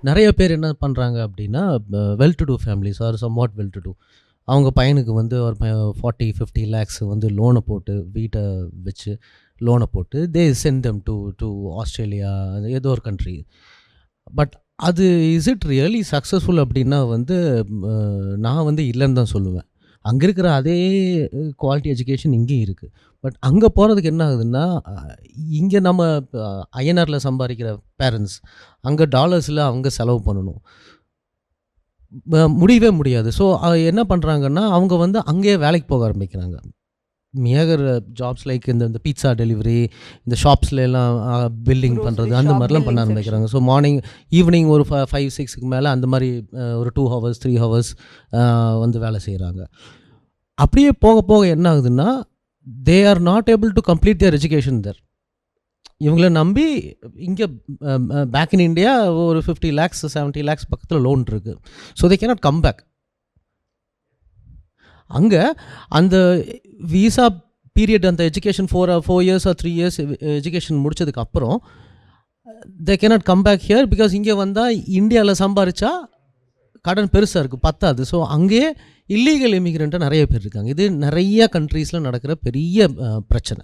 நிறைய பேர் என்ன பண்ணுறாங்க அப்படின்னா, well to do families are somewhat well to do. அவங்க பையனுக்கு வந்து ஒரு 40-50 லேக்ஸ் வந்து லோனை போட்டு, வீட்டை வச்சு லோனை போட்டு தே send them to to Australia, ஏதோ ஒரு கண்ட்ரி. பட் அது இஸ் இட் ரியலி சக்ஸஸ்ஃபுல் அப்படின்னா வந்து நான் வந்து இல்லைன்னு தான் சொல்லுவேன். அங்கே இருக்கிற அதே குவாலிட்டி எஜுகேஷன் இங்கேயும் இருக்குது. பட் அங்கே போகிறதுக்கு என்ன ஆகுதுன்னா, இங்கே நம்ம ஐஎன்ஆரில் சம்பாதிக்கிற பேரண்ட்ஸ் அங்கே டாலர்ஸில் அவங்க செலவு பண்ணணும். முடியவே முடியாது. ஸோ என்ன பண்ணுறாங்கன்னா, அவங்க வந்து அங்கேயே வேலைக்கு போக ஆரம்பிக்கிறாங்க. மேகர் ஜாப்ஸ் லைக் இந்த பீட்சா டெலிவரி, இந்த ஷாப்ஸ்லாம் பில்லிங் பண்ணுறது, அந்த மாதிரிலாம் பண்ண ஆரம்பிக்கிறாங்க. ஸோ மார்னிங் ஈவினிங் ஒரு 5-6க்கு மேலே அந்த மாதிரி ஒரு 2 ஹவர்ஸ் 3 ஹவர்ஸ் வந்து வேலை செய்கிறாங்க. அப்படியே போக போக என்ன ஆகுதுன்னா, they are not able to complete their education there. இவங்கள நம்பி இங்கே பேக் இன் இண்டியா ஒரு 50 lakhs 70 lakhs பக்கத்தில் லோன் இருக்குது. So they cannot come back. அங்கே அந்த விசா பீரியட், அந்த education 4 years or 3 years education முடிச்சதுக்கப்புறம் they cannot come back here. Because இங்கே வந்தால் இந்தியாவில் சம்பாரித்தா கடன் பெருசாக இருக்குது, பத்தாது. ஸோ அங்கேயே இல்லீகல் இமிக்ரெண்ட்டாக நிறைய பேர் இருக்காங்க. இது நிறைய கண்ட்ரீஸில் நடக்கிற பெரிய பிரச்சனை.